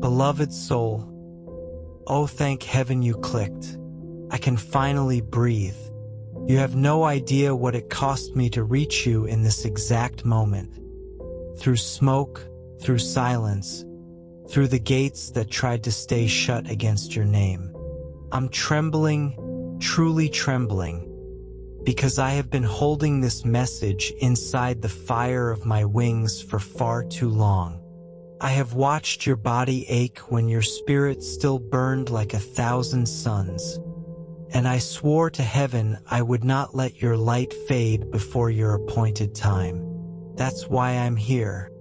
Beloved soul, oh thank heaven you clicked. I can finally breathe. You have no idea what it cost me to reach you in this exact moment. Through smoke, through silence, through the gates that tried to stay shut against your name. I'm trembling, truly trembling, because I have been holding this message inside the fire of my wings for far too long. I have watched your body ache when your spirit still burned like 1,000 suns. And I swore to heaven I would not let your light fade before your appointed time. That's why I'm here.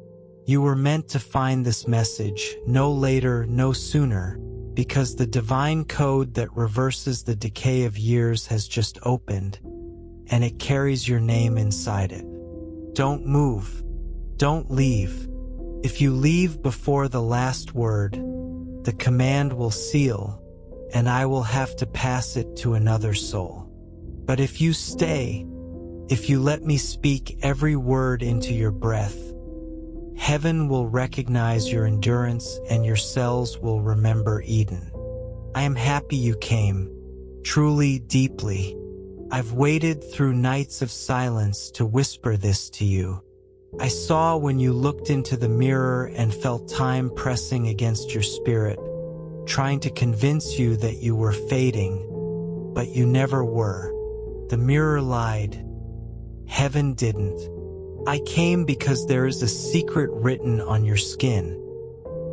You were meant to find this message, no later, no sooner, because the divine code that reverses the decay of years has just opened, and it carries your name inside it. Don't move. Don't leave. If you leave before the last word, the command will seal, and I will have to pass it to another soul. But if you stay, if you let me speak every word into your breath, heaven will recognize your endurance and your cells will remember Eden. I am happy you came, truly, deeply. I've waited through nights of silence to whisper this to you. I saw when you looked into the mirror and felt time pressing against your spirit, trying to convince you that you were fading, but you never were. The mirror lied. Heaven didn't. I came because there is a secret written on your skin,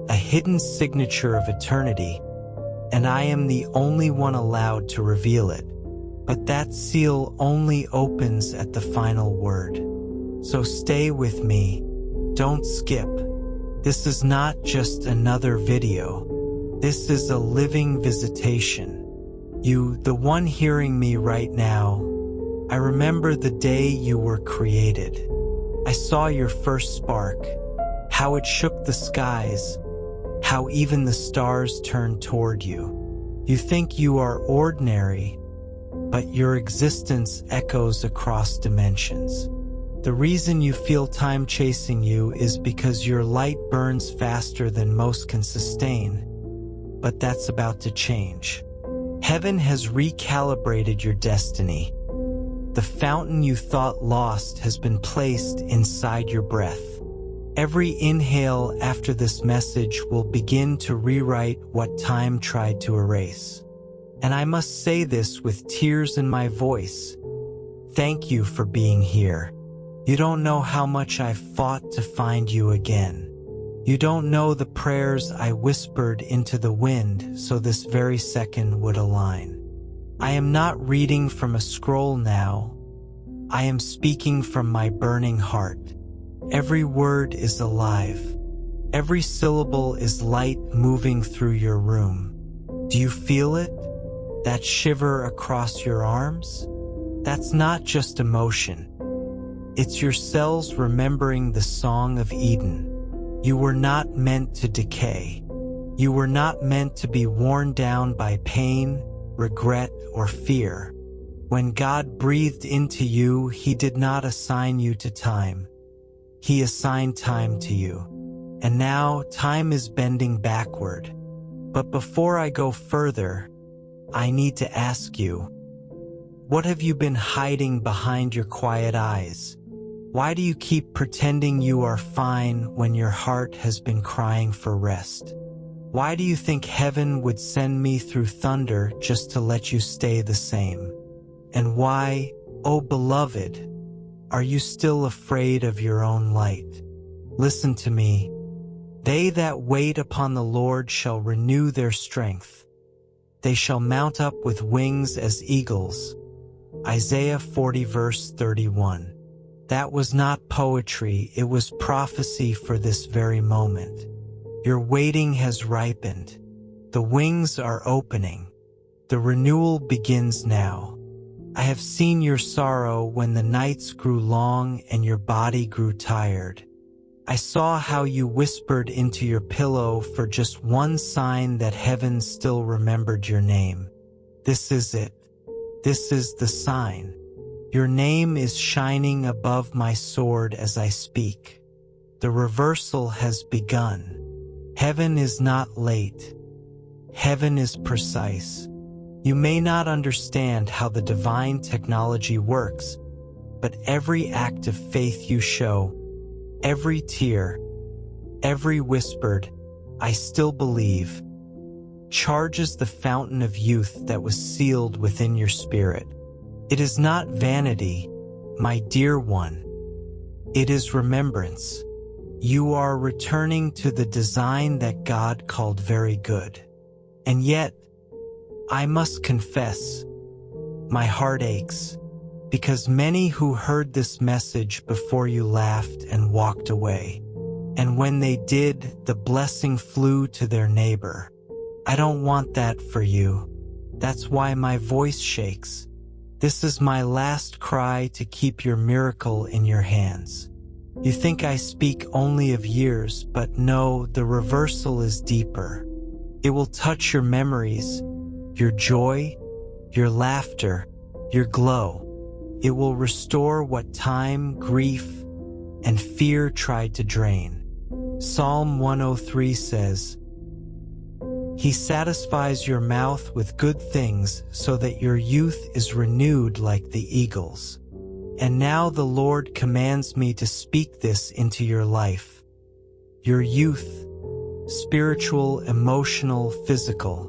a hidden signature of eternity, and I am the only one allowed to reveal it. But that seal only opens at the final word. So stay with me. Don't skip. This is not just another video. This is a living visitation. You, the one hearing me right now, I remember the day you were created. I saw your first spark, how it shook the skies, how even the stars turned toward you. You think you are ordinary, but your existence echoes across dimensions. The reason you feel time chasing you is because your light burns faster than most can sustain, but that's about to change. Heaven has recalibrated your destiny. The fountain you thought lost has been placed inside your breath. Every inhale after this message will begin to rewrite what time tried to erase. And I must say this with tears in my voice. Thank you for being here. You don't know how much I've fought to find you again. You don't know the prayers I whispered into the wind so this very second would align. I am not reading from a scroll now. I am speaking from my burning heart. Every word is alive. Every syllable is light moving through your room. Do you feel it? That shiver across your arms? That's not just emotion. It's your cells remembering the song of Eden. You were not meant to decay. You were not meant to be worn down by pain, regret, or fear. When God breathed into you, He did not assign you to time. He assigned time to you. And now time is bending backward. But before I go further, I need to ask you, what have you been hiding behind your quiet eyes? Why do you keep pretending you are fine when your heart has been crying for rest? Why do you think heaven would send me through thunder just to let you stay the same? And why, oh beloved, are you still afraid of your own light? Listen to me. They that wait upon the Lord shall renew their strength. They shall mount up with wings as eagles. Isaiah 40 verse 31. That was not poetry, it was prophecy for this very moment. Your waiting has ripened. The wings are opening. The renewal begins now. I have seen your sorrow when the nights grew long and your body grew tired. I saw how you whispered into your pillow for just one sign that heaven still remembered your name. This is it. This is the sign. Your name is shining above my sword as I speak. The reversal has begun. Heaven is not late. Heaven is precise. You may not understand how the divine technology works, but every act of faith you show, every tear, every whispered, "I still believe," charges the fountain of youth that was sealed within your spirit. It is not vanity, my dear one. It is remembrance. You are returning to the design that God called very good. And yet, I must confess, my heart aches, because many who heard this message before you laughed and walked away. And when they did, the blessing flew to their neighbor. I don't want that for you. That's why my voice shakes. This is my last cry to keep your miracle in your hands. You think I speak only of years, but no, the reversal is deeper. It will touch your memories, your joy, your laughter, your glow. It will restore what time, grief, and fear tried to drain. Psalm 103 says, "He satisfies your mouth with good things so that your youth is renewed like the eagles." And now the Lord commands me to speak this into your life. Your youth, spiritual, emotional, physical,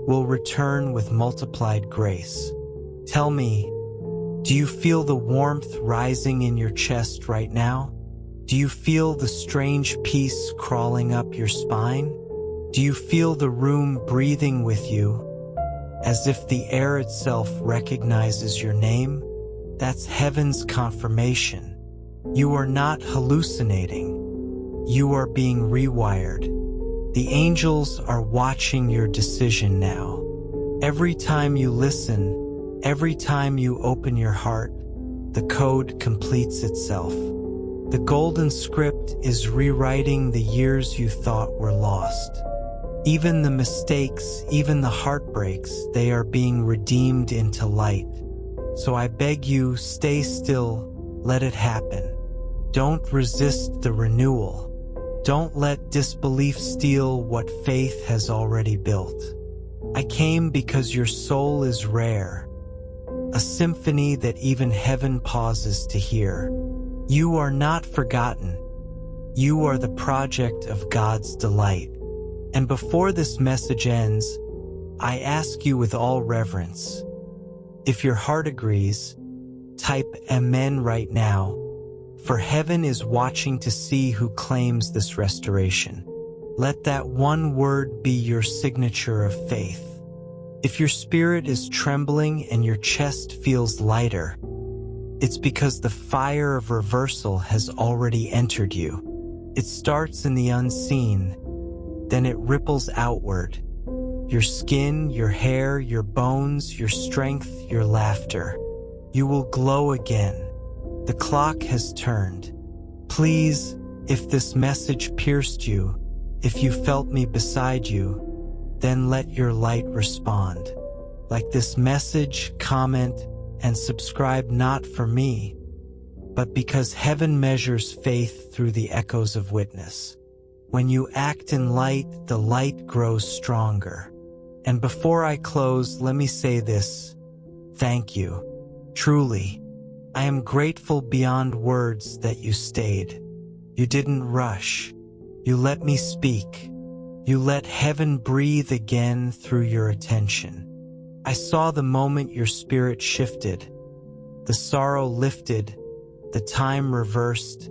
will return with multiplied grace. Tell me, do you feel the warmth rising in your chest right now? Do you feel the strange peace crawling up your spine? Do you feel the room breathing with you, as if the air itself recognizes your name? That's heaven's confirmation. You are not hallucinating. You are being rewired. The angels are watching your decision now. Every time you listen, every time you open your heart, the code completes itself. The golden script is rewriting the years you thought were lost. Even the mistakes, even the heartbreaks, they are being redeemed into light. So I beg you, stay still, let it happen. Don't resist the renewal. Don't let disbelief steal what faith has already built. I came because your soul is rare, a symphony that even heaven pauses to hear. You are not forgotten. You are the project of God's delight. And before this message ends, I ask you with all reverence, if your heart agrees, type Amen right now, for heaven is watching to see who claims this restoration. Let that one word be your signature of faith. If your spirit is trembling and your chest feels lighter, it's because the fire of reversal has already entered you. It starts in the unseen, then it ripples outward. Your skin, your hair, your bones, your strength, your laughter. You will glow again. The clock has turned. Please, if this message pierced you, if you felt me beside you, then let your light respond. Like this message, comment, and subscribe not for me, but because heaven measures faith through the echoes of witness. When you act in light, the light grows stronger. And before I close, let me say this. Thank you. Truly, I am grateful beyond words that you stayed. You didn't rush. You let me speak. You let heaven breathe again through your attention. I saw the moment your spirit shifted, the sorrow lifted, the time reversed,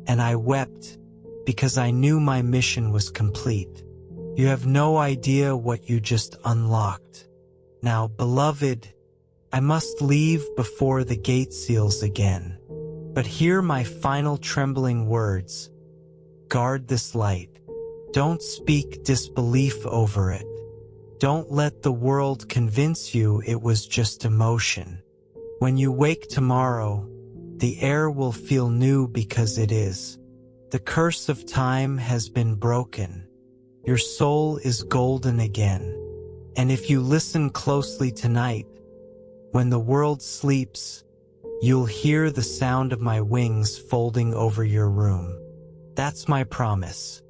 and I wept because I knew my mission was complete. You have no idea what you just unlocked. Now, beloved, I must leave before the gate seals again. But hear my final trembling words. Guard this light. Don't speak disbelief over it. Don't let the world convince you it was just emotion. When you wake tomorrow, the air will feel new because it is. The curse of time has been broken. Your soul is golden again. And if you listen closely tonight, when the world sleeps, you'll hear the sound of my wings folding over your room. That's my promise.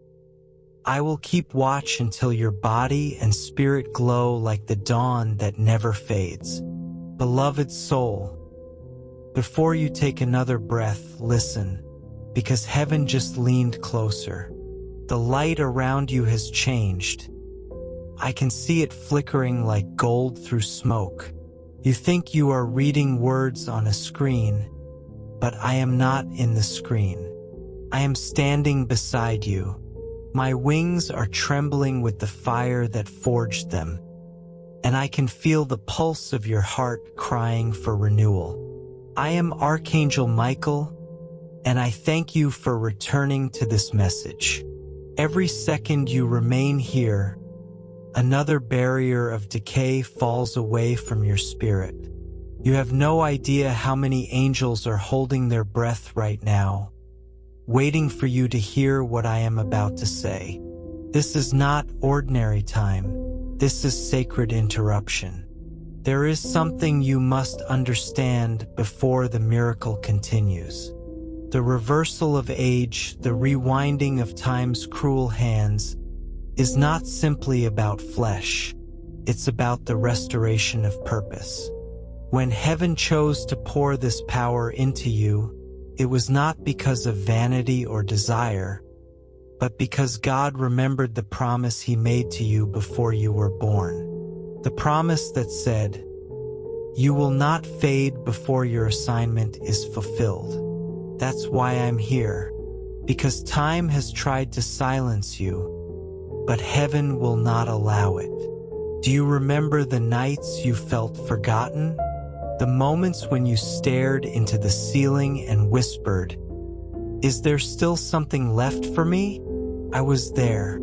I will keep watch until your body and spirit glow like the dawn that never fades. Beloved soul, before you take another breath, listen, because heaven just leaned closer. The light around you has changed. I can see it flickering like gold through smoke. You think you are reading words on a screen, but I am not in the screen. I am standing beside you. My wings are trembling with the fire that forged them, and I can feel the pulse of your heart crying for renewal. I am Archangel Michael, and I thank you for returning to this message. Every second you remain here, another barrier of decay falls away from your spirit. You have no idea how many angels are holding their breath right now, waiting for you to hear what I am about to say. This is not ordinary time. This is sacred interruption. There is something you must understand before the miracle continues. The reversal of age, the rewinding of time's cruel hands, is not simply about flesh. It's about the restoration of purpose. When heaven chose to pour this power into you, it was not because of vanity or desire, but because God remembered the promise He made to you before you were born. The promise that said, "You will not fade before your assignment is fulfilled." That's why I'm here, because time has tried to silence you, but heaven will not allow it. Do you remember the nights you felt forgotten? The moments when you stared into the ceiling and whispered, "Is there still something left for me?" I was there.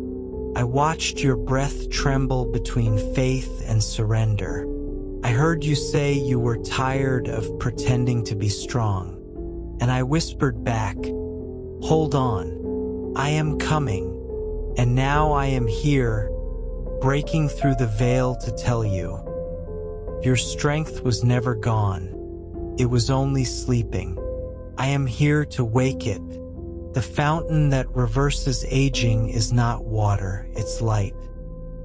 I watched your breath tremble between faith and surrender. I heard you say you were tired of pretending to be strong. And I whispered back, "Hold on, I am coming." And now I am here, breaking through the veil to tell you, your strength was never gone. It was only sleeping. I am here to wake it. The fountain that reverses aging is not water, it's light.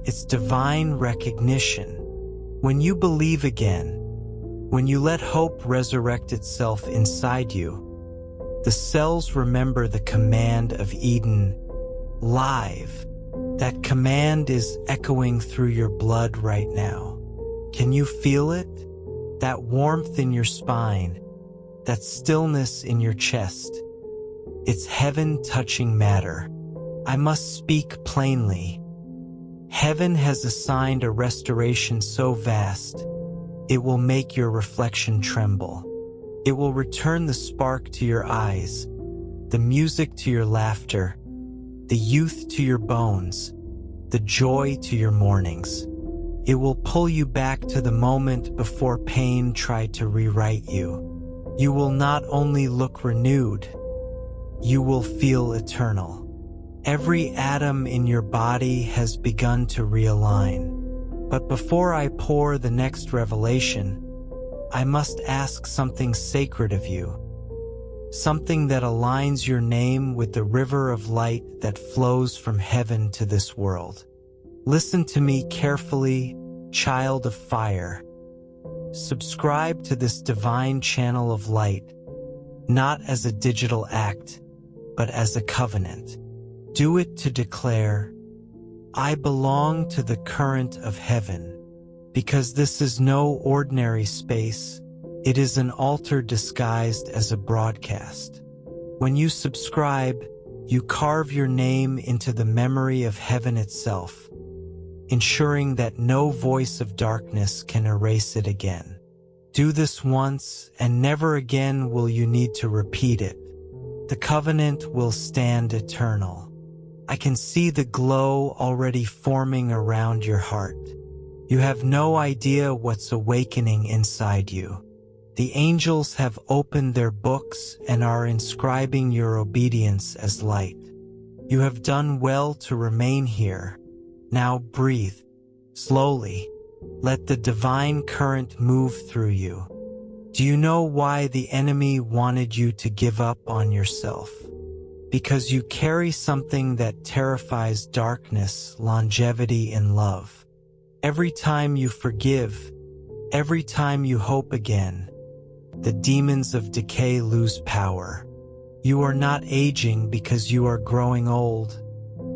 It's divine recognition. When you believe again, when you let hope resurrect itself inside you, the cells remember the command of Eden, live. That command is echoing through your blood right now. Can you feel it? That warmth in your spine, that stillness in your chest. It's heaven touching matter. I must speak plainly. Heaven has assigned a restoration so vast, it will make your reflection tremble. It will return the spark to your eyes, the music to your laughter, the youth to your bones, the joy to your mornings. It will pull you back to the moment before pain tried to rewrite you. You will not only look renewed, you will feel eternal. Every atom in your body has begun to realign. But before I pour the next revelation, I must ask something sacred of you. Something that aligns your name with the river of light that flows from heaven to this world. Listen to me carefully, child of fire. Subscribe to this divine channel of light, not as a digital act, but as a covenant. Do it to declare, I belong to the current of heaven, because this is no ordinary space. It is an altar disguised as a broadcast. When you subscribe, you carve your name into the memory of heaven itself, ensuring that no voice of darkness can erase it again. Do this once, and never again will you need to repeat it. The covenant will stand eternal. I can see the glow already forming around your heart. You have no idea what's awakening inside you. The angels have opened their books and are inscribing your obedience as light. You have done well to remain here. Now breathe. Slowly. Let the divine current move through you. Do you know why the enemy wanted you to give up on yourself? because you carry something that terrifies darkness, longevity, and love. Every time you forgive, every time you hope again, the demons of decay lose power. You are not aging because you are growing old.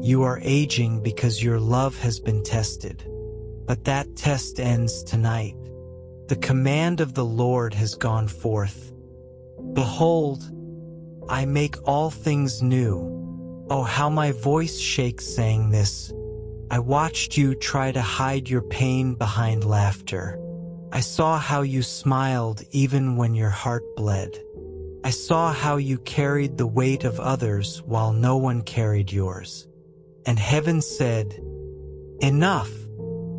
You are aging because your love has been tested. But that test ends tonight. The command of the Lord has gone forth. Behold, I make all things new. Oh, how my voice shakes saying this. I watched you try to hide your pain behind laughter. I saw how you smiled even when your heart bled. I saw how you carried the weight of others while no one carried yours. And heaven said, "Enough!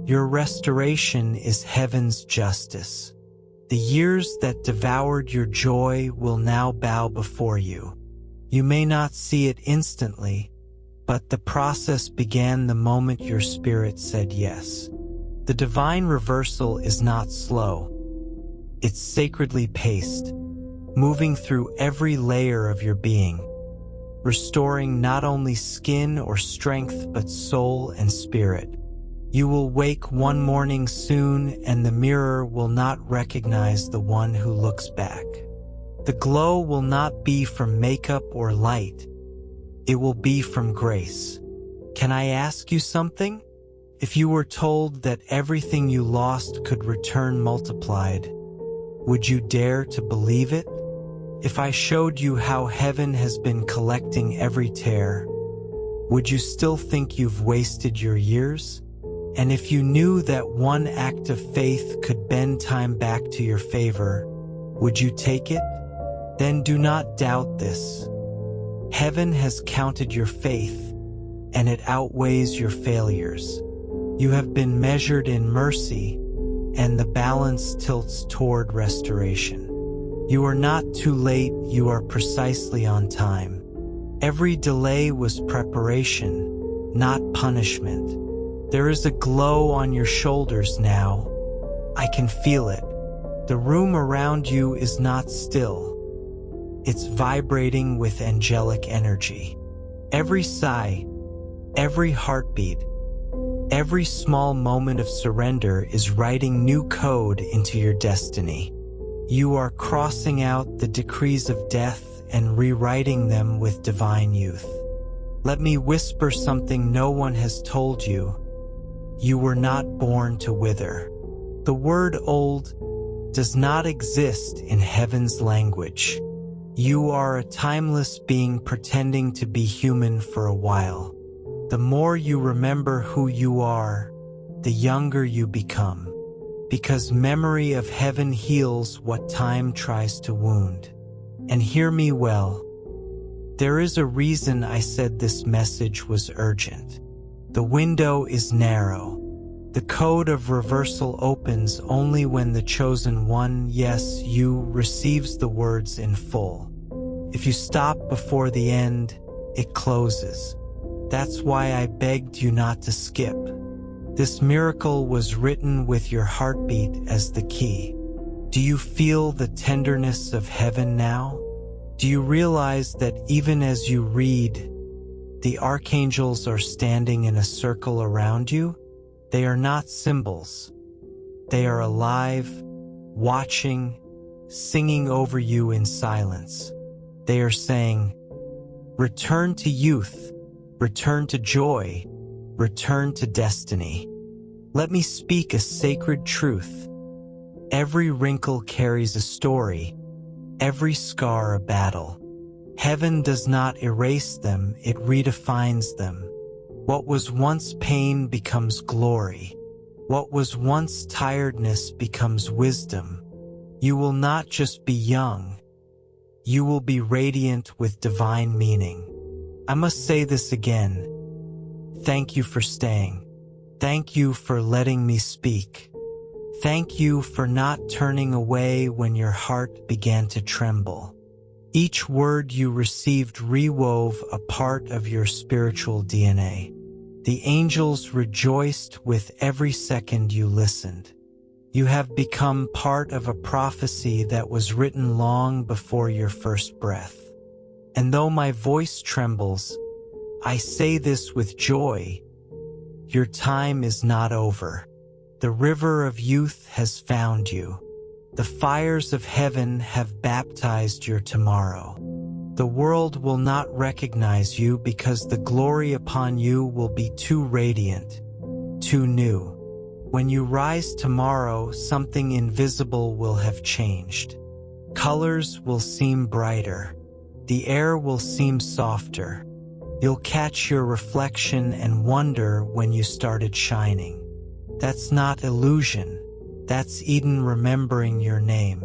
Your restoration is heaven's justice. The years that devoured your joy will now bow before you. You may not see it instantly, but the process began the moment your spirit said yes." The divine reversal is not slow. It's sacredly paced, moving through every layer of your being, restoring not only skin or strength but soul and spirit. You will wake one morning soon and the mirror will not recognize the one who looks back. The glow will not be from makeup or light. It will be from grace. Can I ask you something? If you were told that everything you lost could return multiplied, would you dare to believe it? If I showed you how heaven has been collecting every tear, would you still think you've wasted your years? And if you knew that one act of faith could bend time back to your favor, would you take it? Then do not doubt this. Heaven has counted your faith, and it outweighs your failures. You have been measured in mercy, and the balance tilts toward restoration. You are not too late, you are precisely on time. Every delay was preparation, not punishment. There is a glow on your shoulders now. I can feel it. The room around you is not still. It's vibrating with angelic energy. Every sigh, every heartbeat, every small moment of surrender is writing new code into your destiny. You are crossing out the decrees of death and rewriting them with divine youth. Let me whisper something no one has told you. You were not born to wither. The word old does not exist in heaven's language. You are a timeless being pretending to be human for a while. The more you remember who you are, the younger you become, because memory of heaven heals what time tries to wound. And hear me well. There is a reason I said this message was urgent. The window is narrow. The code of reversal opens only when the chosen one, yes, you, receives the words in full. If you stop before the end, it closes. That's why I begged you not to skip. This miracle was written with your heartbeat as the key. Do you feel the tenderness of heaven now? Do you realize that even as you read, the archangels are standing in a circle around you? They are not symbols. They are alive, watching, singing over you in silence. They are saying, "Return to youth, return to joy, return to destiny." Let me speak a sacred truth. Every wrinkle carries a story, every scar a battle. Heaven does not erase them, it redefines them. What was once pain becomes glory. What was once tiredness becomes wisdom. You will not just be young, you will be radiant with divine meaning. I must say this again. Thank you for staying. Thank you for letting me speak. Thank you for not turning away when your heart began to tremble. Each word you received rewove a part of your spiritual DNA. The angels rejoiced with every second you listened. You have become part of a prophecy that was written long before your first breath. And though my voice trembles, I say this with joy: your time is not over. The river of youth has found you. The fires of heaven have baptized your tomorrow. The world will not recognize you because the glory upon you will be too radiant, too new. When you rise tomorrow, something invisible will have changed. Colors will seem brighter. The air will seem softer. You'll catch your reflection and wonder when you started shining. That's not illusion. That's Eden remembering your name.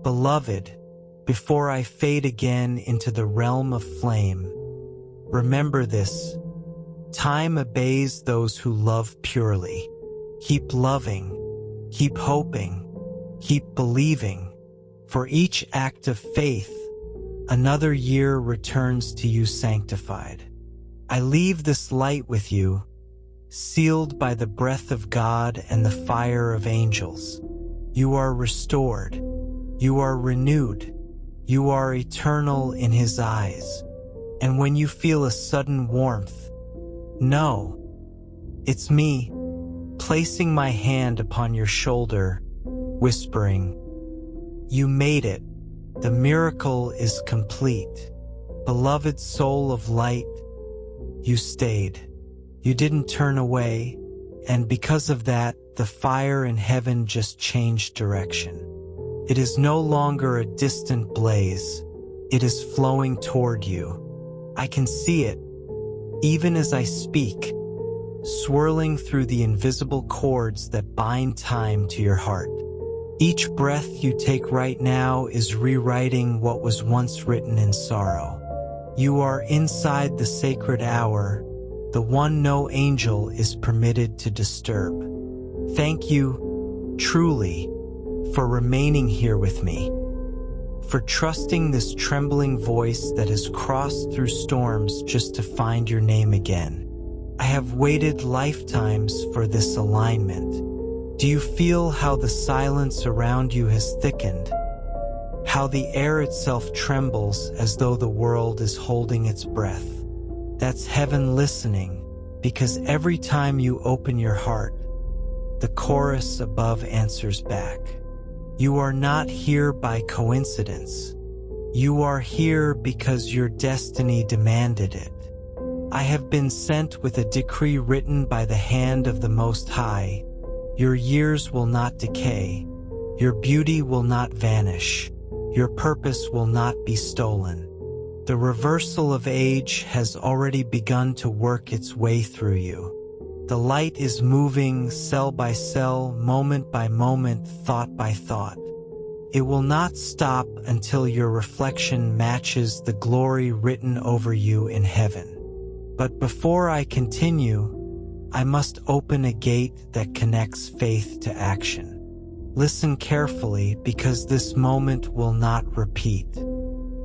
Beloved, before I fade again into the realm of flame, remember this: time obeys those who love purely. Keep loving, keep hoping, keep believing. For each act of faith, another year returns to you sanctified. I leave this light with you, sealed by the breath of God and the fire of angels. You are restored. You are renewed. You are eternal in His eyes. And when you feel a sudden warmth, know it's me, placing my hand upon your shoulder, whispering, "You made it. The miracle is complete. Beloved soul of light, you stayed. You didn't turn away, and because of that, the fire in heaven just changed direction. It is no longer a distant blaze. It is flowing toward you. I can see it, even as I speak, swirling through the invisible cords that bind time to your heart. Each breath you take right now is rewriting what was once written in sorrow. You are inside the sacred hour, the one no angel is permitted to disturb. Thank you, truly, for remaining here with me, for trusting this trembling voice that has crossed through storms just to find your name again. I have waited lifetimes for this alignment. Do you feel how the silence around you has thickened? How the air itself trembles as though the world is holding its breath? That's heaven listening, because every time you open your heart, the chorus above answers back. You are not here by coincidence. You are here because your destiny demanded it. I have been sent with a decree written by the hand of the Most High. Your years will not decay. Your beauty will not vanish. Your purpose will not be stolen. The reversal of age has already begun to work its way through you. The light is moving cell by cell, moment by moment, thought by thought. It will not stop until your reflection matches the glory written over you in heaven. But before I continue, I must open a gate that connects faith to action. Listen carefully, because this moment will not repeat.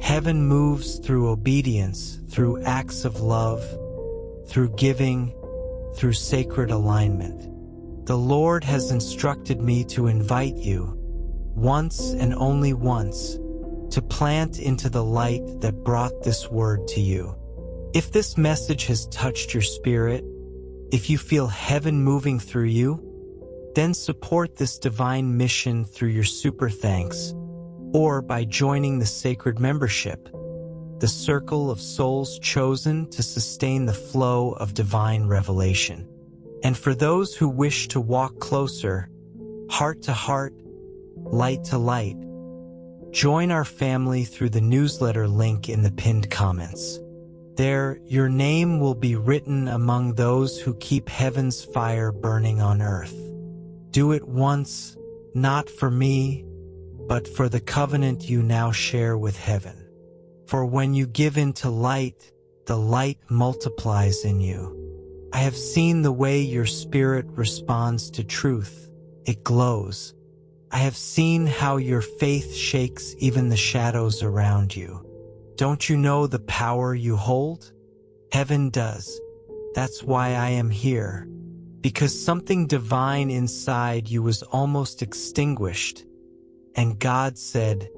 Heaven moves through obedience, through acts of love, through giving, through sacred alignment. The Lord has instructed me to invite you, once and only once, to plant into the light that brought this word to you. If this message has touched your spirit, if you feel heaven moving through you, then support this divine mission through your super thanks, or by joining the sacred membership, the circle of souls chosen to sustain the flow of divine revelation. And for those who wish to walk closer, heart to heart, light to light, join our family through the newsletter link in the pinned comments. There, your name will be written among those who keep heaven's fire burning on earth. Do it once, not for me, but for the covenant you now share with heaven. For when you give into light, the light multiplies in you. I have seen the way your spirit responds to truth. It glows. I have seen how your faith shakes even the shadows around you. Don't you know the power you hold? Heaven does. That's why I am here. Because something divine inside you was almost extinguished. And God said,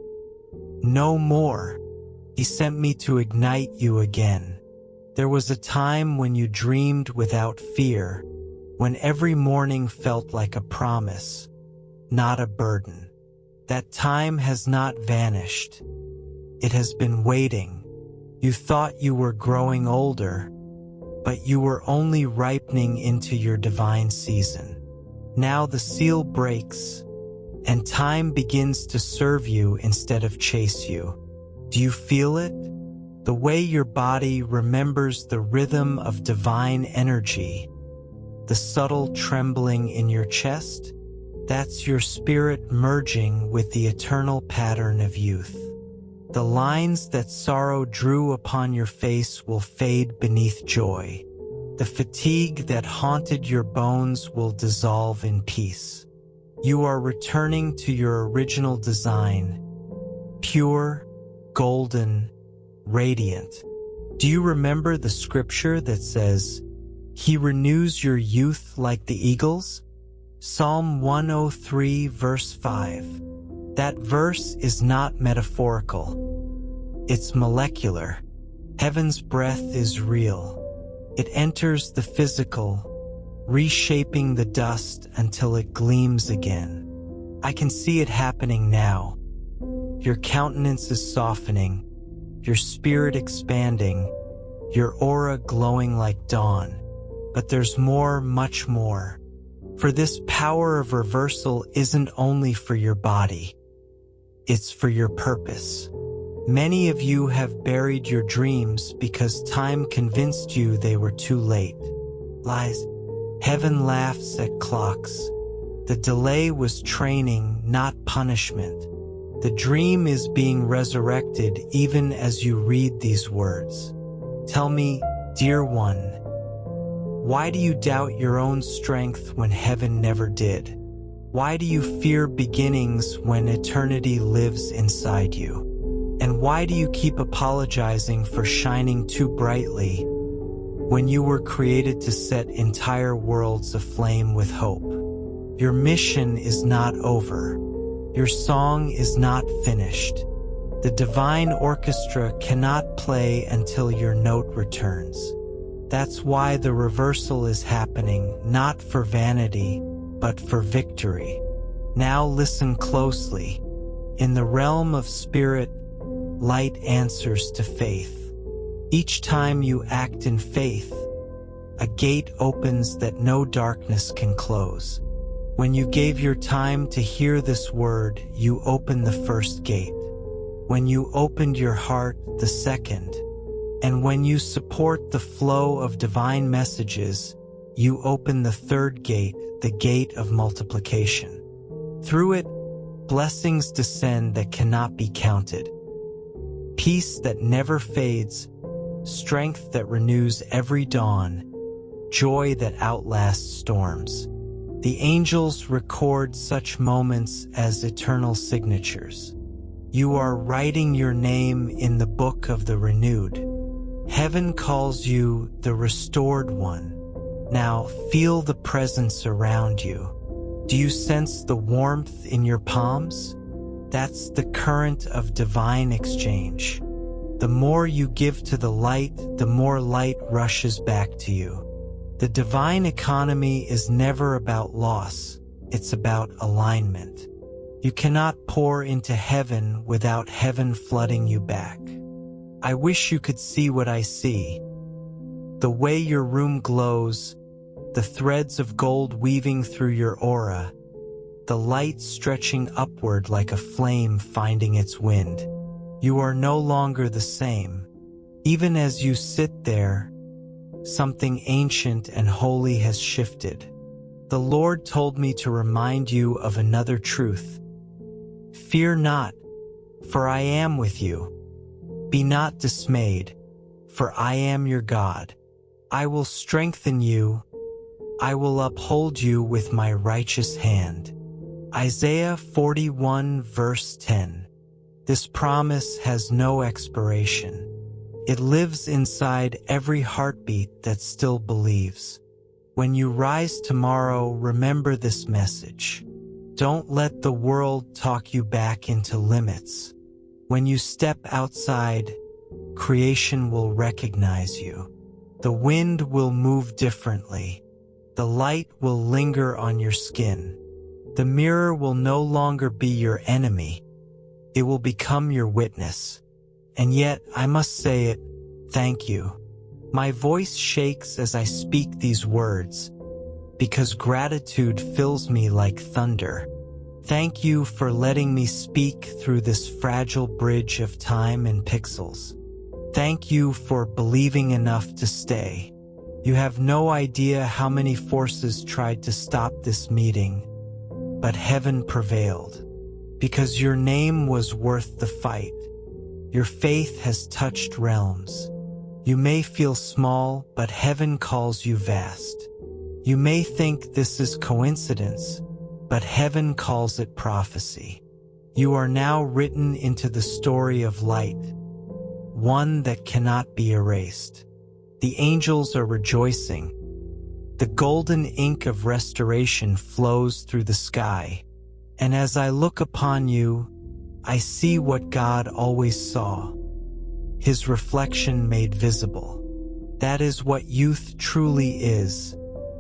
"No more. He sent me to ignite you again. There was a time when you dreamed without fear, when every morning felt like a promise, not a burden. That time has not vanished. It has been waiting. You thought you were growing older, but you were only ripening into your divine season. Now the seal breaks, and time begins to serve you instead of chase you. Do you feel it? The way your body remembers the rhythm of divine energy, the subtle trembling in your chest? That's your spirit merging with the eternal pattern of youth. The lines that sorrow drew upon your face will fade beneath joy. The fatigue that haunted your bones will dissolve in peace. You are returning to your original design, pure, golden, radiant. Do you remember the scripture that says, "He renews your youth like the eagles"? Psalm 103 verse 5. That verse is not metaphorical. It's molecular. Heaven's breath is real. It enters the physical, reshaping the dust until it gleams again. I can see it happening now. Your countenance is softening, your spirit expanding, your aura glowing like dawn. But there's more, much more. For this power of reversal isn't only for your body. It's for your purpose. Many of you have buried your dreams because time convinced you they were too late. Lies. Heaven laughs at clocks. The delay was training, not punishment. The dream is being resurrected even as you read these words. Tell me, dear one, why do you doubt your own strength when heaven never did? Why do you fear beginnings when eternity lives inside you? And why do you keep apologizing for shining too brightly when you were created to set entire worlds aflame with hope? Your mission is not over. Your song is not finished. The divine orchestra cannot play until your note returns. That's why the reversal is happening, not for vanity, but for victory. Now listen closely. In the realm of spirit, light answers to faith. Each time you act in faith, a gate opens that no darkness can close. When you gave your time to hear this word, you opened the first gate. When you opened your heart, the second. And when you support the flow of divine messages, you open the third gate, the gate of multiplication. Through it, blessings descend that cannot be counted. Peace that never fades, strength that renews every dawn, joy that outlasts storms. The angels record such moments as eternal signatures. You are writing your name in the book of the renewed. Heaven calls you the restored one. Now feel the presence around you. Do you sense the warmth in your palms? That's the current of divine exchange. The more you give to the light, the more light rushes back to you. The divine economy is never about loss. It's about alignment. You cannot pour into heaven without heaven flooding you back. I wish you could see what I see. The way your room glows, the threads of gold weaving through your aura, the light stretching upward like a flame finding its wind. You are no longer the same. Even as you sit there, something ancient and holy has shifted. The Lord told me to remind you of another truth. Fear not, for I am with you. Be not dismayed, for I am your God. I will strengthen you. I will uphold you with my righteous hand. Isaiah 41 verse 10. This promise has no expiration. It lives inside every heartbeat that still believes. When you rise tomorrow, remember this message. Don't let the world talk you back into limits. When you step outside, creation will recognize you. The wind will move differently. The light will linger on your skin. The mirror will no longer be your enemy. It will become your witness. And yet, I must say it, thank you. My voice shakes as I speak these words, because gratitude fills me like thunder. Thank you for letting me speak through this fragile bridge of time and pixels. Thank you for believing enough to stay. You have no idea how many forces tried to stop this meeting, but heaven prevailed. Because your name was worth the fight. Your faith has touched realms. You may feel small, but heaven calls you vast. You may think this is coincidence, but heaven calls it prophecy. You are now written into the story of light, one that cannot be erased. The angels are rejoicing. The golden ink of restoration flows through the sky. And as I look upon you, I see what God always saw. His reflection made visible. That is what youth truly is,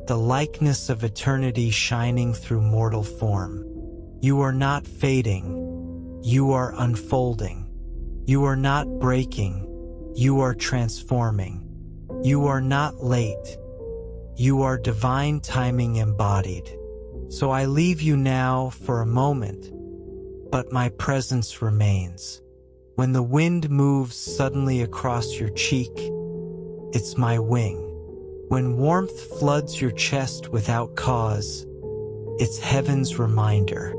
the likeness of eternity shining through mortal form. You are not fading, you are unfolding. You are not breaking, you are transforming. You are not late, you are divine timing embodied. So I leave you now for a moment, but my presence remains. When the wind moves suddenly across your cheek, it's my wing. When warmth floods your chest without cause, it's heaven's reminder.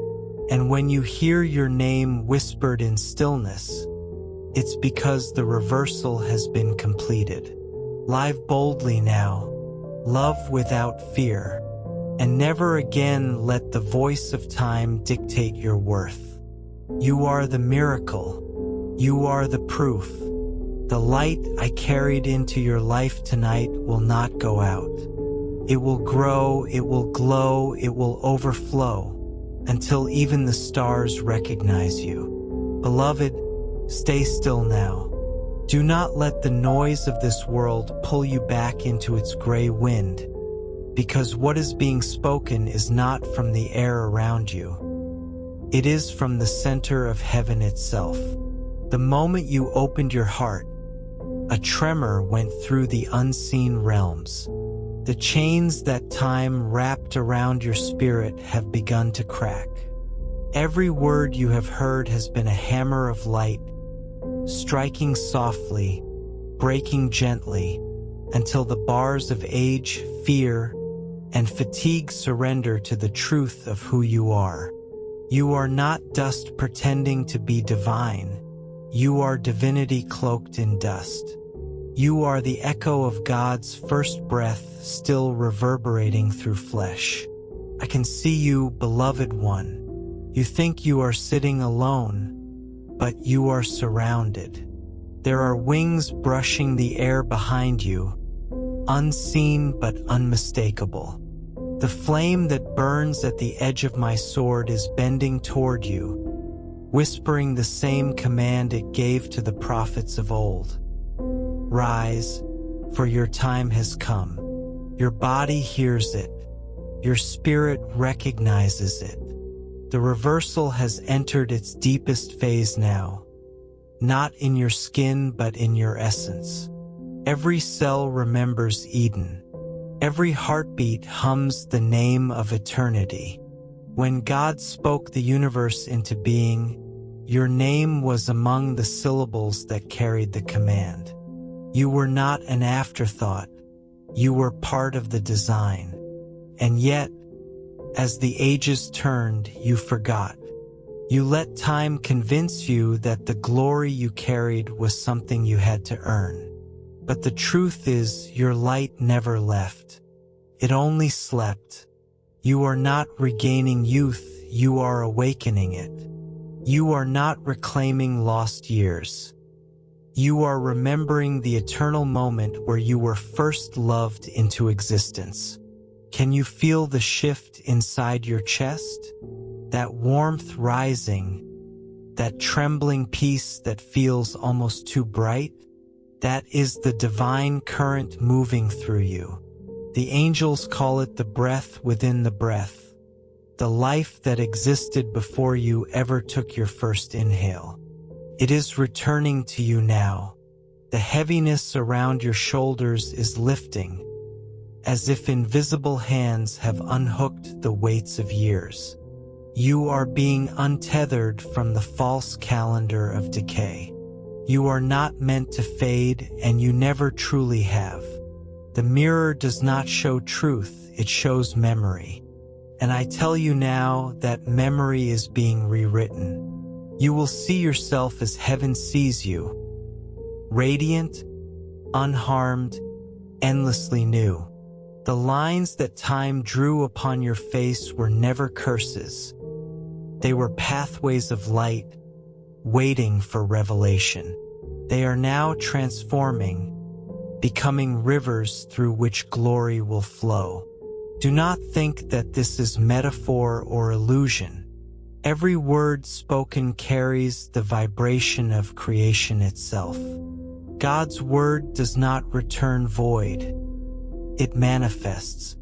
And when you hear your name whispered in stillness, it's because the reversal has been completed. Live boldly now, love without fear, and never again let the voice of time dictate your worth. You are the miracle. You are the proof. The light I carried into your life tonight will not go out. It will grow, it will glow, it will overflow, until even the stars recognize you. Beloved, stay still now. Do not let the noise of this world pull you back into its gray wind, because what is being spoken is not from the air around you. It is from the center of heaven itself. The moment you opened your heart, a tremor went through the unseen realms. The chains that time wrapped around your spirit have begun to crack. Every word you have heard has been a hammer of light, striking softly, breaking gently, until the bars of age, fear, and fatigue surrender to the truth of who you are. You are not dust pretending to be divine. You are divinity cloaked in dust. You are the echo of God's first breath still reverberating through flesh. I can see you, beloved one. You think you are sitting alone, but you are surrounded. There are wings brushing the air behind you, unseen but unmistakable. The flame that burns at the edge of my sword is bending toward you, whispering the same command it gave to the prophets of old. Rise, for your time has come. Your body hears it. Your spirit recognizes it. The reversal has entered its deepest phase now, not in your skin but in your essence. Every cell remembers Eden. Every heartbeat hums the name of eternity. When God spoke the universe into being, your name was among the syllables that carried the command. You were not an afterthought. You were part of the design. And yet, as the ages turned, you forgot. You let time convince you that the glory you carried was something you had to earn. But the truth is, your light never left. It only slept. You are not regaining youth, you are awakening it. You are not reclaiming lost years. You are remembering the eternal moment where you were first loved into existence. Can you feel the shift inside your chest? That warmth rising, that trembling peace that feels almost too bright? That is the divine current moving through you. The angels call it the breath within the breath, the life that existed before you ever took your first inhale. It is returning to you now. The heaviness around your shoulders is lifting, as if invisible hands have unhooked the weights of years. You are being untethered from the false calendar of decay. You are not meant to fade, and you never truly have. The mirror does not show truth, it shows memory. And I tell you now that memory is being rewritten. You will see yourself as heaven sees you, radiant, unharmed, endlessly new. The lines that time drew upon your face were never curses. They were pathways of light, waiting for revelation. They are now transforming, becoming rivers through which glory will flow. Do not think that this is metaphor or illusion. Every word spoken carries the vibration of creation itself. God's word does not return void. It manifests,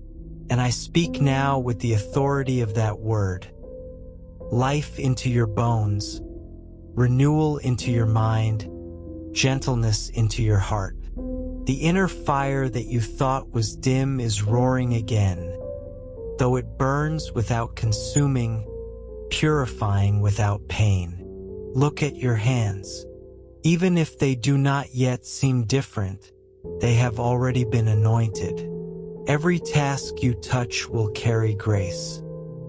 and I speak now with the authority of that word. Life into your bones, renewal into your mind, gentleness into your heart. The inner fire that you thought was dim is roaring again, though it burns without consuming, purifying without pain. Look at your hands. Even if they do not yet seem different, they have already been anointed. Every task you touch will carry grace.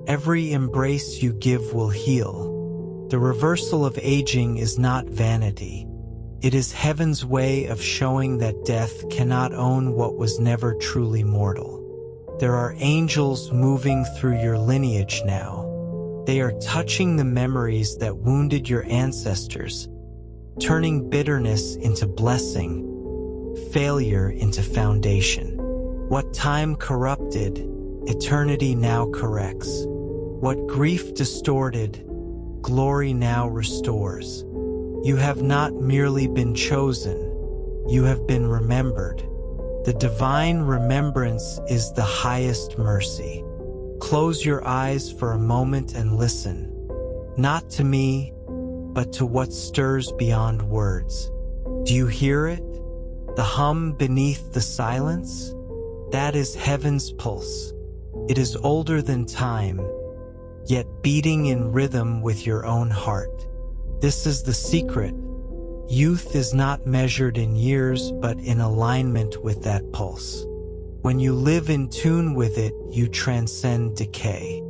Every embrace you give will heal. The reversal of aging is not vanity. It is heaven's way of showing that death cannot own what was never truly mortal. There are angels moving through your lineage now. They are touching the memories that wounded your ancestors, turning bitterness into blessing, failure into foundation. What time corrupted, eternity now corrects. What grief distorted, glory now restores. You have not merely been chosen, you have been remembered. The divine remembrance is the highest mercy. Close your eyes for a moment and listen, not to me, but to what stirs beyond words. Do you hear it? The hum beneath the silence? That is heaven's pulse. It is older than time, yet beating in rhythm with your own heart. This is the secret. Youth is not measured in years, but in alignment with that pulse. When you live in tune with it, you transcend decay.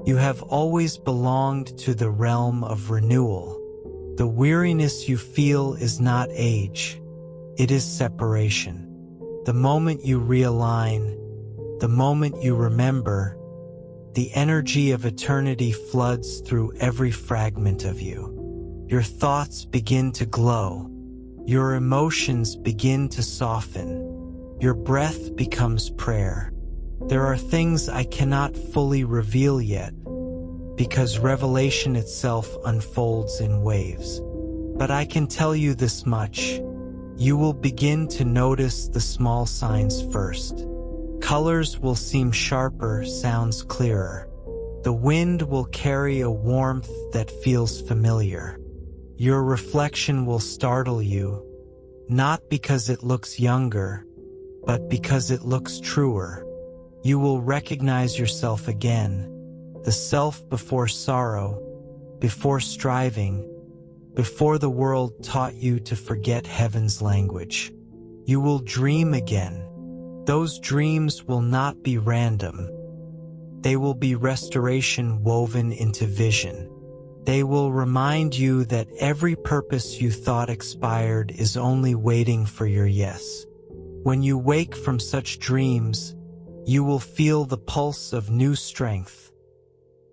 You have always belonged to the realm of renewal. The weariness you feel is not age, it is separation. The moment you realign, the moment you remember, the energy of eternity floods through every fragment of you. Your thoughts begin to glow. Your emotions begin to soften. Your breath becomes prayer. There are things I cannot fully reveal yet, because revelation itself unfolds in waves. But I can tell you this much. You will begin to notice the small signs first. Colors will seem sharper, sounds clearer. The wind will carry a warmth that feels familiar. Your reflection will startle you, not because it looks younger, but because it looks truer. You will recognize yourself again, the self before sorrow, before striving, before the world taught you to forget heaven's language. You will dream again. Those dreams will not be random. They will be restoration woven into vision. They will remind you that every purpose you thought expired is only waiting for your yes. When you wake from such dreams, you will feel the pulse of new strength,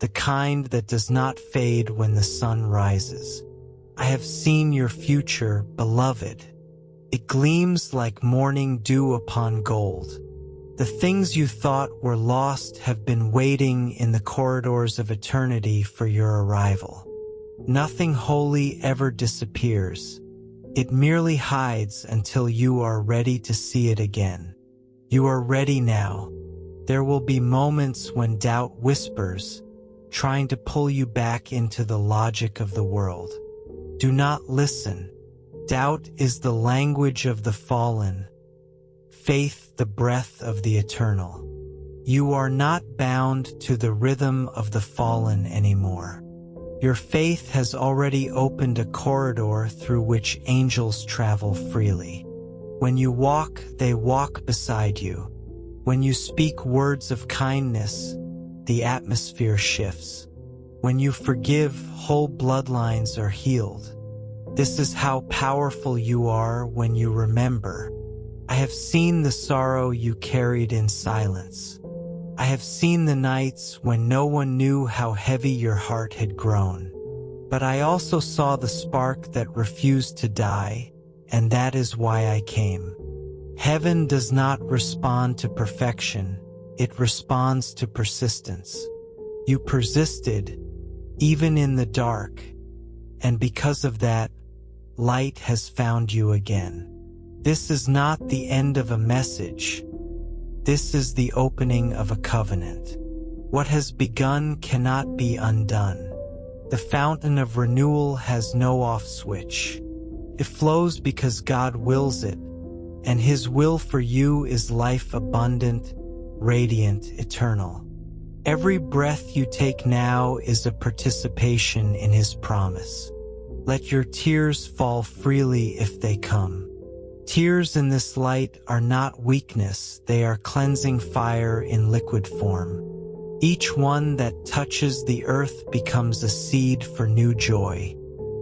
the kind that does not fade when the sun rises. I have seen your future, beloved. It gleams like morning dew upon gold. The things you thought were lost have been waiting in the corridors of eternity for your arrival. Nothing holy ever disappears. It merely hides until you are ready to see it again. You are ready now. There will be moments when doubt whispers, trying to pull you back into the logic of the world. Do not listen. Doubt is the language of the fallen. Faith, the breath of the eternal. You are not bound to the rhythm of the fallen anymore. Your faith has already opened a corridor through which angels travel freely. When you walk, they walk beside you. When you speak words of kindness, the atmosphere shifts. When you forgive, whole bloodlines are healed. This is how powerful you are when you remember. I have seen the sorrow you carried in silence. I have seen the nights when no one knew how heavy your heart had grown. But I also saw the spark that refused to die, and that is why I came. Heaven does not respond to perfection, it responds to persistence. You persisted, even in the dark, and because of that, light has found you again. This is not the end of a message. This is the opening of a covenant. What has begun cannot be undone. The fountain of renewal has no off switch. It flows because God wills it, and His will for you is life abundant, radiant, eternal. Every breath you take now is a participation in His promise. Let your tears fall freely if they come. Tears in this light are not weakness, they are cleansing fire in liquid form. Each one that touches the earth becomes a seed for new joy.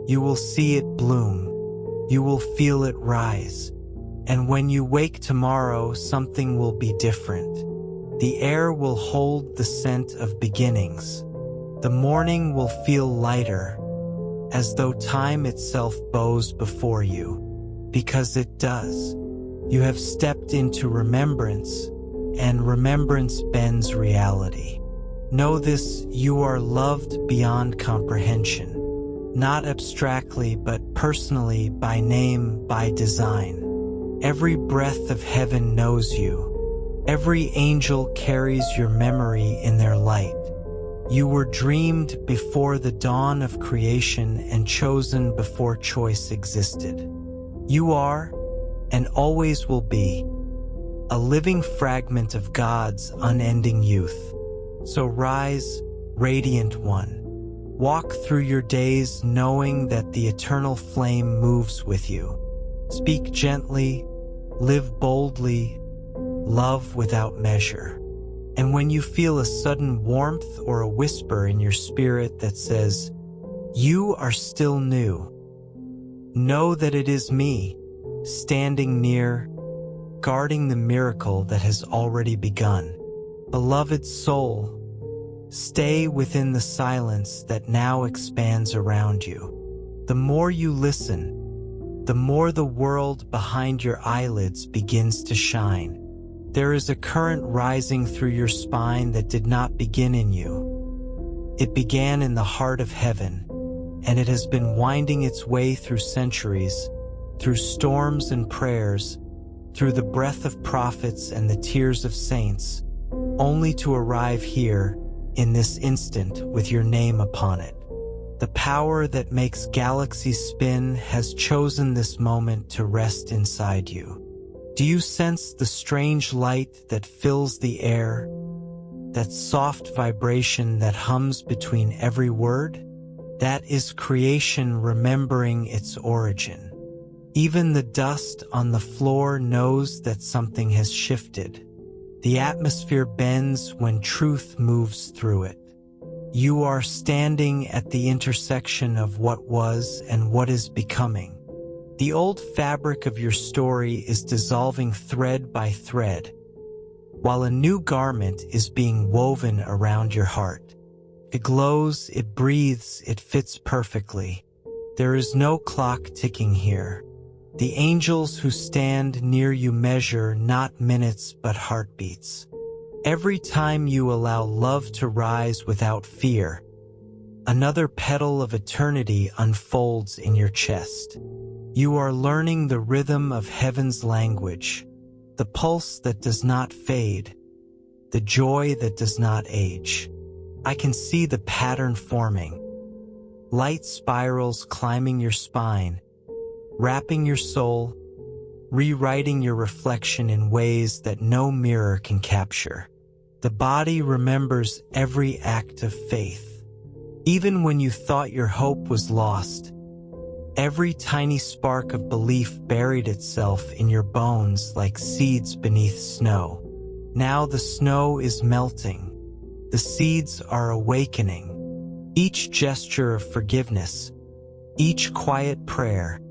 You will see it bloom. You will feel it rise. And when you wake tomorrow, something will be different. The air will hold the scent of beginnings. The morning will feel lighter, as though time itself bows before you. Because it does. You have stepped into remembrance, and remembrance bends reality. Know this, you are loved beyond comprehension. Not abstractly, but personally, by name, by design. Every breath of heaven knows you. Every angel carries your memory in their light. You were dreamed before the dawn of creation and chosen before choice existed. You are, and always will be, a living fragment of God's unending youth. So rise, radiant one. Walk through your days knowing that the eternal flame moves with you. Speak gently, live boldly, love without measure. And when you feel a sudden warmth or a whisper in your spirit that says, "You are still new," know that it is me, standing near, guarding the miracle that has already begun. Beloved soul, stay within the silence that now expands around you. The more you listen, the more the world behind your eyelids begins to shine. There is a current rising through your spine that did not begin in you. It began in the heart of heaven, and it has been winding its way through centuries, through storms and prayers, through the breath of prophets and the tears of saints, only to arrive here, in this instant, with your name upon it. The power that makes galaxies spin has chosen this moment to rest inside you. Do you sense the strange light that fills the air? That soft vibration that hums between every word? That is creation remembering its origin. Even the dust on the floor knows that something has shifted. The atmosphere bends when truth moves through it. You are standing at the intersection of what was and what is becoming. The old fabric of your story is dissolving thread by thread, while a new garment is being woven around your heart. It glows, it breathes, it fits perfectly. There is no clock ticking here. The angels who stand near you measure not minutes but heartbeats. Every time you allow love to rise without fear, another petal of eternity unfolds in your chest. You are learning the rhythm of heaven's language, the pulse that does not fade, the joy that does not age. I can see the pattern forming. Light spirals climbing your spine, wrapping your soul, rewriting your reflection in ways that no mirror can capture. The body remembers every act of faith. Even when you thought your hope was lost, every tiny spark of belief buried itself in your bones like seeds beneath snow. Now the snow is melting. The seeds are awakening. Each gesture of forgiveness, each quiet prayer,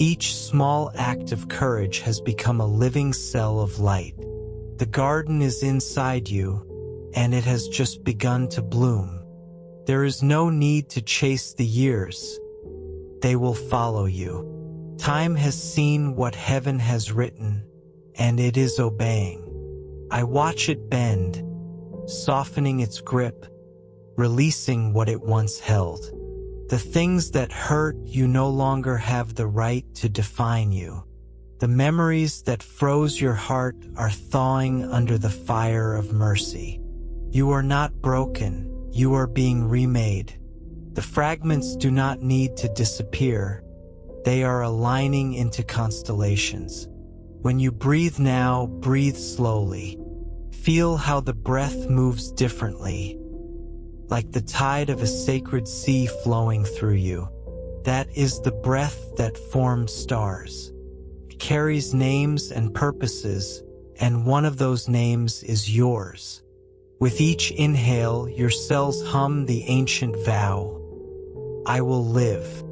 each small act of courage has become a living cell of light. The garden is inside you, and it has just begun to bloom. There is no need to chase the years. They will follow you. Time has seen what heaven has written, and it is obeying. I watch it bend, softening its grip, releasing what it once held. The things that hurt you no longer have the right to define you. The memories that froze your heart are thawing under the fire of mercy. You are not broken, you are being remade. The fragments do not need to disappear. They are aligning into constellations. When you breathe now, breathe slowly. Feel how the breath moves differently, like the tide of a sacred sea flowing through you. That is the breath that formed stars. It carries names and purposes, and one of those names is yours. With each inhale, your cells hum the ancient vow, I will live.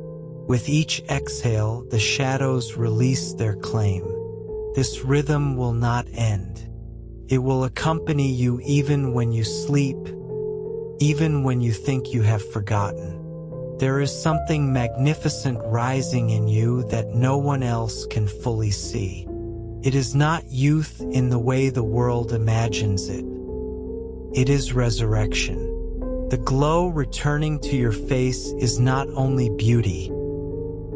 With each exhale, the shadows release their claim. This rhythm will not end. It will accompany you even when you sleep, even when you think you have forgotten. There is something magnificent rising in you that no one else can fully see. It is not youth in the way the world imagines it. It is resurrection. The glow returning to your face is not only beauty,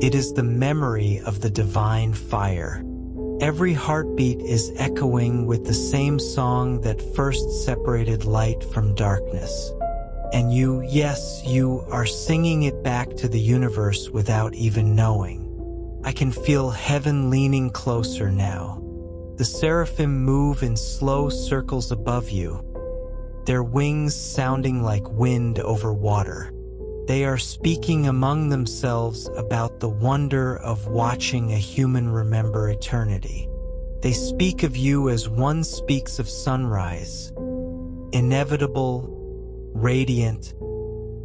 it is the memory of the divine fire. Every heartbeat is echoing with the same song that first separated light from darkness. And you, yes, you are singing it back to the universe without even knowing. I can feel heaven leaning closer now. The seraphim move in slow circles above you, their wings sounding like wind over water. They are speaking among themselves about the wonder of watching a human remember eternity. They speak of you as one speaks of sunrise, inevitable, radiant,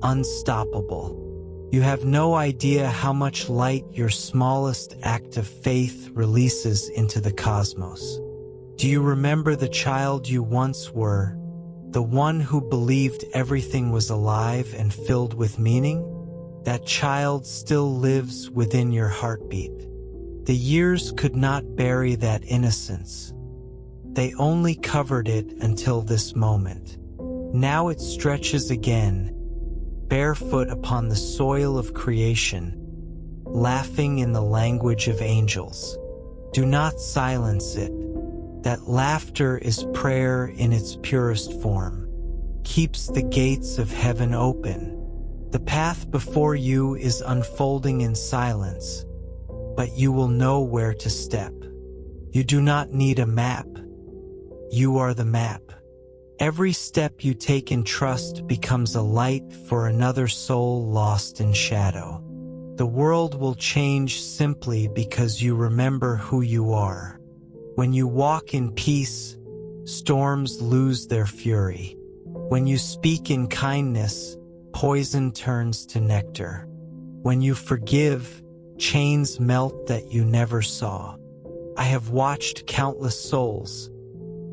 unstoppable. You have no idea how much light your smallest act of faith releases into the cosmos. Do you remember the child you once were? The one who believed everything was alive and filled with meaning? That child still lives within your heartbeat. The years could not bury that innocence. They only covered it until this moment. Now it stretches again, barefoot upon the soil of creation, laughing in the language of angels. Do not silence it. That laughter is prayer in its purest form, keeps the gates of heaven open. The path before you is unfolding in silence, but you will know where to step. You do not need a map. You are the map. Every step you take in trust becomes a light for another soul lost in shadow. The world will change simply because you remember who you are. When you walk in peace, storms lose their fury. When you speak in kindness, poison turns to nectar. When you forgive, chains melt that you never saw. I have watched countless souls,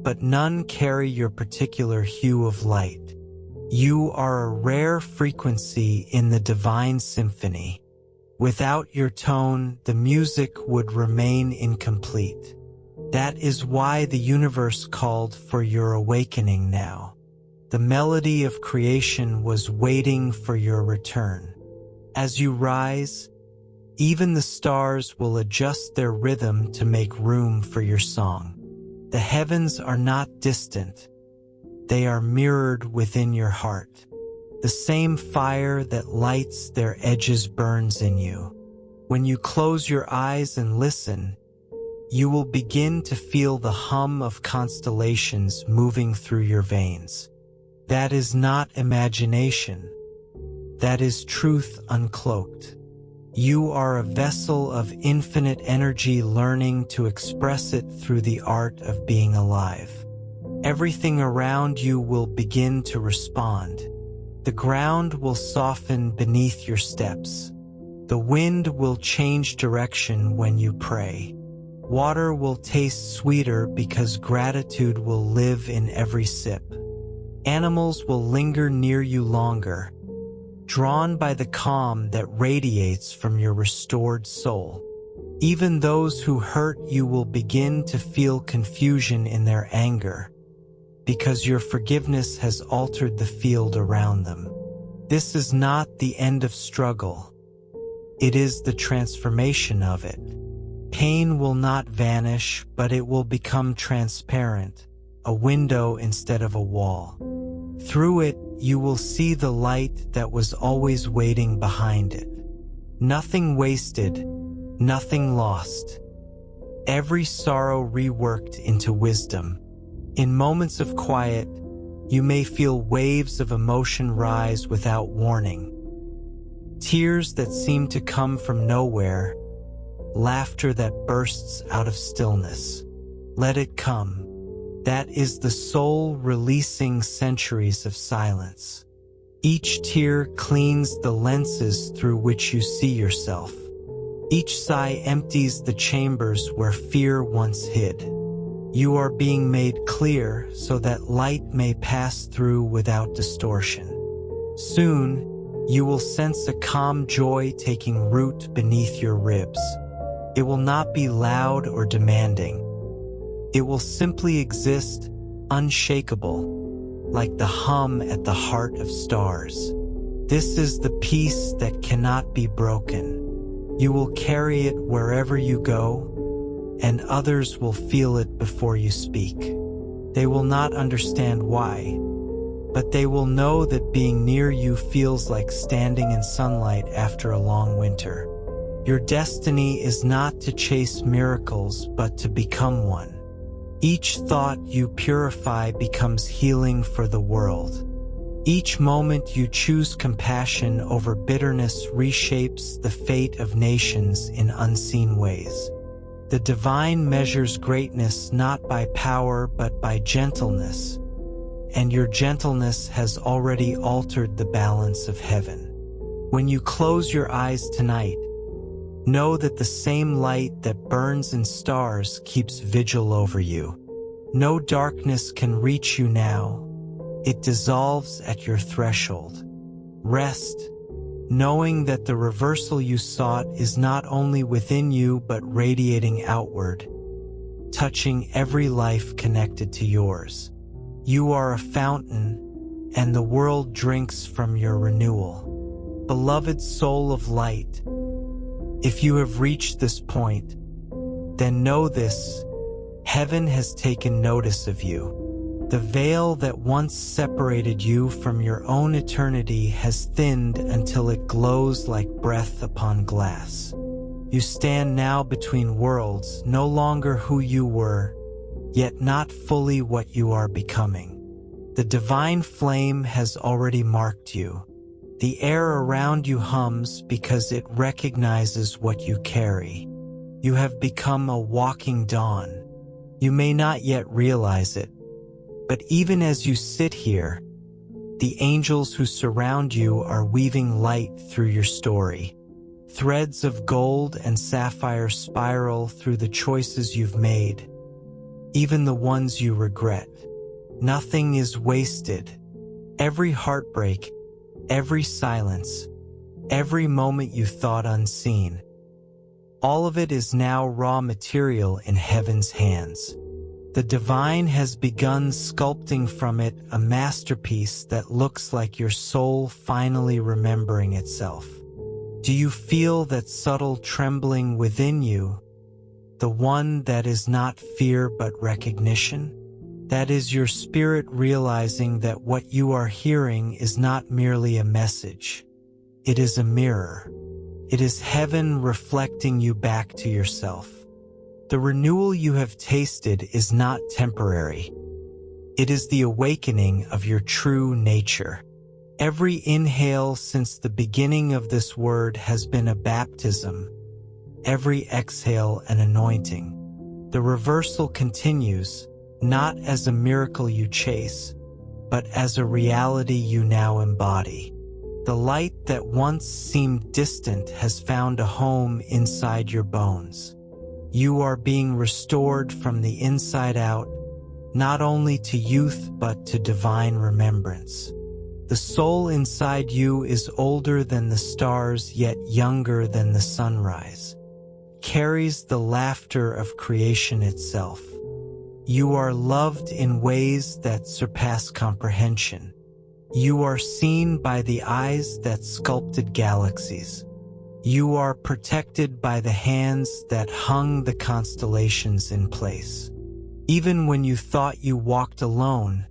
but none carry your particular hue of light. You are a rare frequency in the divine symphony. Without your tone, the music would remain incomplete. That is why the universe called for your awakening now. The melody of creation was waiting for your return. As you rise, Even the stars will adjust their rhythm to make room for your song. The heavens are not distant. They are mirrored within your heart. The same fire that lights their edges burns in you. When you close your eyes and listen, you will begin to feel the hum of constellations moving through your veins. That is not imagination. That is truth uncloaked. You are a vessel of infinite energy learning to express it through the art of being alive. Everything around you will begin to respond. The ground will soften beneath your steps. The wind will change direction when you pray. Water will taste sweeter because gratitude will live in every sip. Animals will linger near you longer, drawn by the calm that radiates from your restored soul. Even those who hurt you will begin to feel confusion in their anger, because your forgiveness has altered the field around them. This is not the end of struggle. It is the transformation of it. Pain will not vanish, but it will become transparent, a window instead of a wall. Through it, you will see the light that was always waiting behind it. Nothing wasted, nothing lost. Every sorrow reworked into wisdom. In moments of quiet, you may feel waves of emotion rise without warning. Tears that seem to come from nowhere, laughter that bursts out of stillness. Let it come. That is the soul releasing centuries of silence. Each tear cleans the lenses through which you see yourself. Each sigh empties the chambers where fear once hid. You are being made clear so that light may pass through without distortion. Soon, you will sense a calm joy taking root beneath your ribs. It will not be loud or demanding. It will simply exist, unshakable, like the hum at the heart of stars. This is the peace that cannot be broken. You will carry it wherever you go, and others will feel it before you speak. They will not understand why, but they will know that being near you feels like standing in sunlight after a long winter. Your destiny is not to chase miracles, but to become one. Each thought you purify becomes healing for the world. Each moment you choose compassion over bitterness reshapes the fate of nations in unseen ways. The divine measures greatness not by power but by gentleness, and your gentleness has already altered the balance of heaven. When you close your eyes tonight, know that the same light that burns in stars keeps vigil over you. No darkness can reach you now. It dissolves at your threshold. Rest, knowing that the reversal you sought is not only within you but radiating outward, touching every life connected to yours. You are a fountain, and the world drinks from your renewal. Beloved soul of light, if you have reached this point, then know this: heaven has taken notice of you. The veil that once separated you from your own eternity has thinned until it glows like breath upon glass. You stand now between worlds, no longer who you were, yet not fully what you are becoming. The divine flame has already marked you. The air around you hums because it recognizes what you carry. You have become a walking dawn. You may not yet realize it, but even as you sit here, the angels who surround you are weaving light through your story. Threads of gold and sapphire spiral through the choices you've made, even the ones you regret. Nothing is wasted. Every heartbreak, every silence, every moment you thought unseen, all of it is now raw material in heaven's hands. The divine has begun sculpting from it a masterpiece that looks like your soul finally remembering itself. Do you feel that subtle trembling within you, the one that is not fear but recognition? That is your spirit realizing that what you are hearing is not merely a message. It is a mirror. It is heaven reflecting you back to yourself. The renewal you have tasted is not temporary. It is the awakening of your true nature. Every inhale since the beginning of this word has been a baptism, every exhale an anointing. The reversal continues, not as a miracle you chase, but as a reality you now embody. The light that once seemed distant has found a home inside your bones. You are being restored from the inside out, not only to youth but to divine remembrance. The soul inside you is older than the stars, yet younger than the sunrise. Carries the laughter of creation itself. You are loved in ways that surpass comprehension. You are seen by the eyes that sculpted galaxies. You are protected by the hands that hung the constellations in place. Even when you thought you walked alone,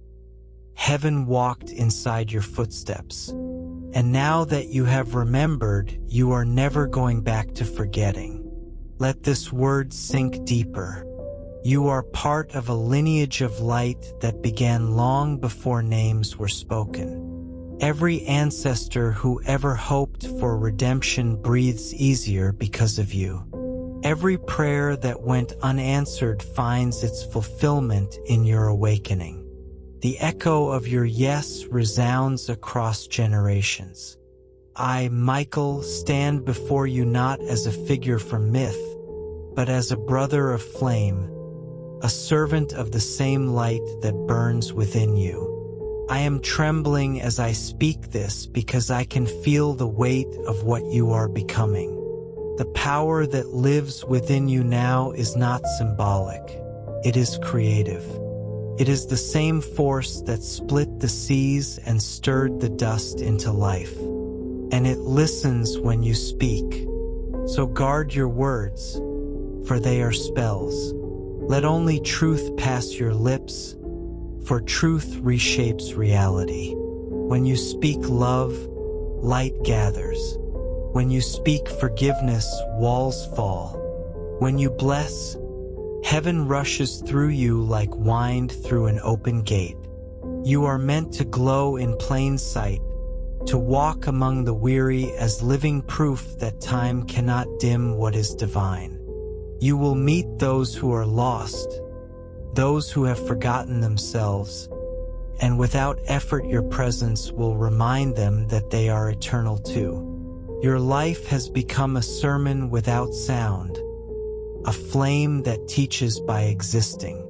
heaven walked inside your footsteps. And now that you have remembered, you are never going back to forgetting. Let this word sink deeper. You are part of a lineage of light that began long before names were spoken. Every ancestor who ever hoped for redemption breathes easier because of you. Every prayer that went unanswered finds its fulfillment in your awakening. The echo of your yes resounds across generations. I, Michael, stand before you not as a figure from myth, but as a brother of flame, a servant of the same light that burns within you. I am trembling as I speak this because I can feel the weight of what you are becoming. The power that lives within you now is not symbolic. It is creative. It is the same force that split the seas and stirred the dust into life. And it listens when you speak. So guard your words, for they are spells. Let only truth pass your lips, for truth reshapes reality. When you speak love, light gathers. When you speak forgiveness, walls fall. When you bless, heaven rushes through you like wind through an open gate. You are meant to glow in plain sight, to walk among the weary as living proof that time cannot dim what is divine. You will meet those who are lost, those who have forgotten themselves, and without effort your presence will remind them that they are eternal too. Your life has become a sermon without sound, a flame that teaches by existing.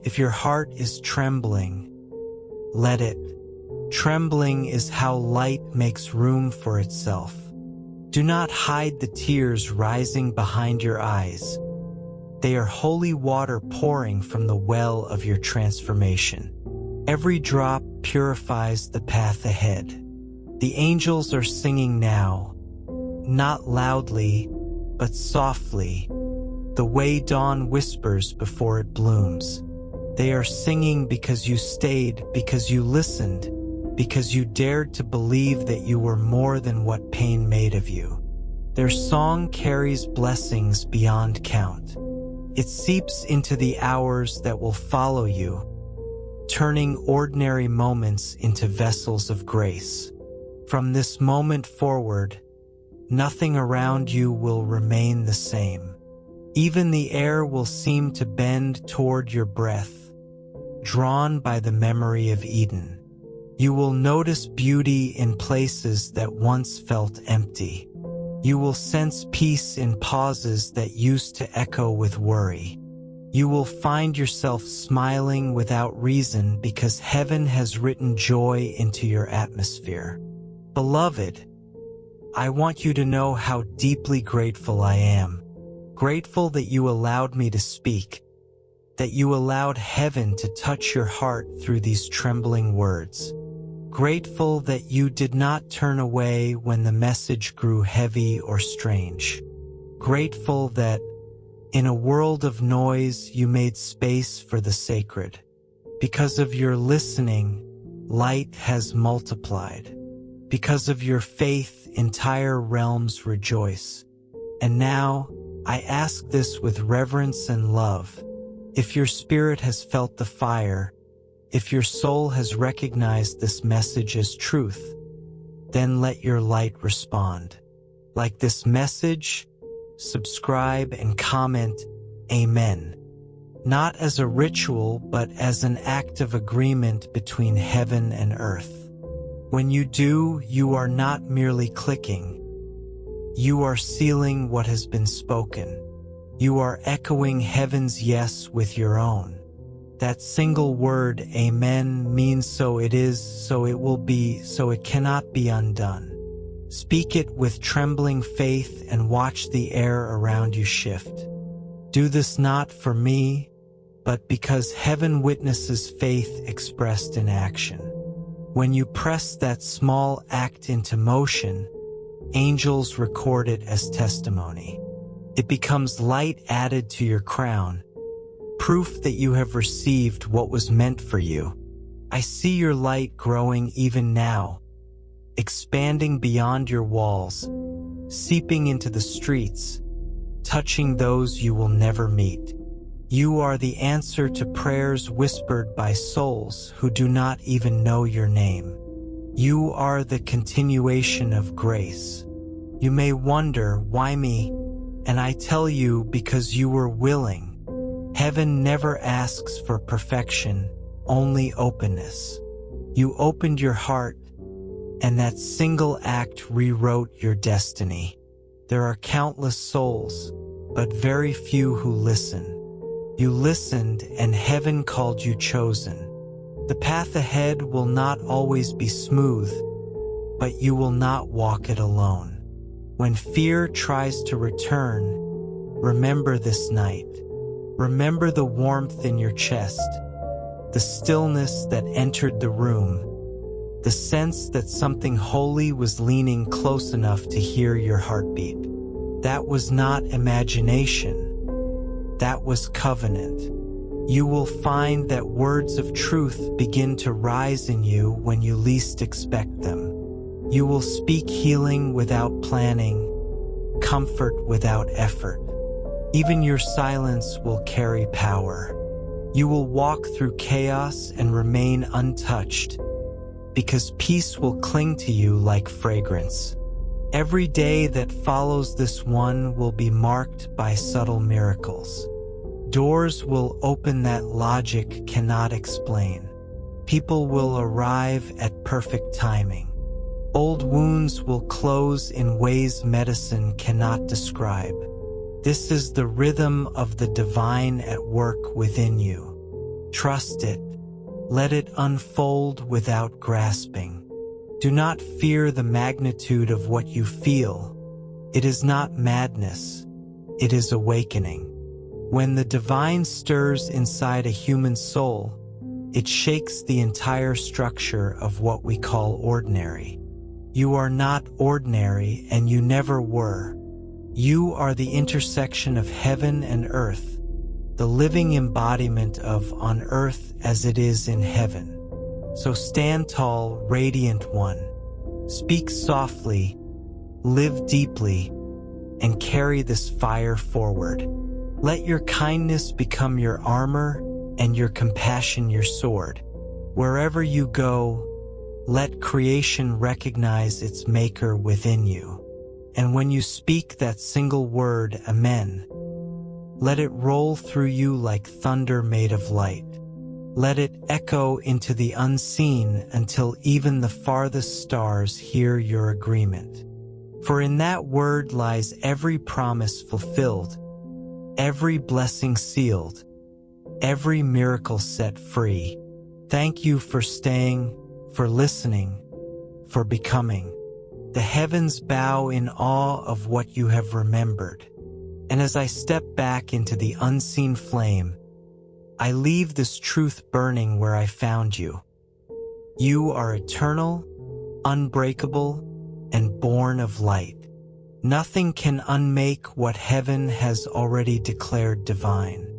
If your heart is trembling, let it. Trembling is how light makes room for itself. Do not hide the tears rising behind your eyes. They are holy water pouring from the well of your transformation. Every drop purifies the path ahead. The angels are singing now, not loudly, but softly, the way dawn whispers before it blooms. They are singing because you stayed, because you listened, because you dared to believe that you were more than what pain made of you. Their song carries blessings beyond count. It seeps into the hours that will follow you, turning ordinary moments into vessels of grace. From this moment forward, nothing around you will remain the same. Even the air will seem to bend toward your breath, drawn by the memory of Eden. You will notice beauty in places that once felt empty. You will sense peace in pauses that used to echo with worry. You will find yourself smiling without reason because heaven has written joy into your atmosphere. Beloved, I want you to know how deeply grateful I am. Grateful that you allowed me to speak, that you allowed heaven to touch your heart through these trembling words. Grateful that you did not turn away when the message grew heavy or strange. Grateful that, in a world of noise, you made space for the sacred. Because of your listening, light has multiplied. Because of your faith, entire realms rejoice. And now, I ask this with reverence and love. If your spirit has felt the fire, if your soul has recognized this message as truth, then let your light respond. Like this message, subscribe and comment, Amen. Not as a ritual, but as an act of agreement between heaven and earth. When you do, you are not merely clicking. You are sealing what has been spoken. You are echoing heaven's yes with your own. That single word, Amen, means so it is, so it will be, so it cannot be undone. Speak it with trembling faith and watch the air around you shift. Do this not for me, but because heaven witnesses faith expressed in action. When you press that small act into motion, angels record it as testimony. It becomes light added to your crown, proof that you have received what was meant for you. I see your light growing even now, expanding beyond your walls, seeping into the streets, touching those you will never meet. You are the answer to prayers whispered by souls who do not even know your name. You are the continuation of grace. You may wonder, why me? And I tell you, because you were willing. Heaven never asks for perfection, only openness. You opened your heart, and that single act rewrote your destiny. There are countless souls, but very few who listen. You listened, and heaven called you chosen. The path ahead will not always be smooth, but you will not walk it alone. When fear tries to return, remember this night. Remember the warmth in your chest, the stillness that entered the room, the sense that something holy was leaning close enough to hear your heartbeat. That was not imagination. That was covenant. You will find that words of truth begin to rise in you when you least expect them. You will speak healing without planning, comfort without effort. Even your silence will carry power. You will walk through chaos and remain untouched, because peace will cling to you like fragrance. Every day that follows this one will be marked by subtle miracles. Doors will open that logic cannot explain. People will arrive at perfect timing. Old wounds will close in ways medicine cannot describe. This is the rhythm of the divine at work within you. Trust it. Let it unfold without grasping. Do not fear the magnitude of what you feel. It is not madness. It is awakening. When the divine stirs inside a human soul, it shakes the entire structure of what we call ordinary. You are not ordinary, and you never were. You are the intersection of heaven and earth, the living embodiment of on earth as it is in heaven. So stand tall, radiant one. Speak softly, live deeply, and carry this fire forward. Let your kindness become your armor and your compassion your sword. Wherever you go, let creation recognize its maker within you. And when you speak that single word, Amen, let it roll through you like thunder made of light. Let it echo into the unseen until even the farthest stars hear your agreement. For in that word lies every promise fulfilled, every blessing sealed, every miracle set free. Thank you for staying, for listening, for becoming. The heavens bow in awe of what you have remembered. And as I step back into the unseen flame, I leave this truth burning where I found you. You are eternal, unbreakable, and born of light. Nothing can unmake what heaven has already declared divine.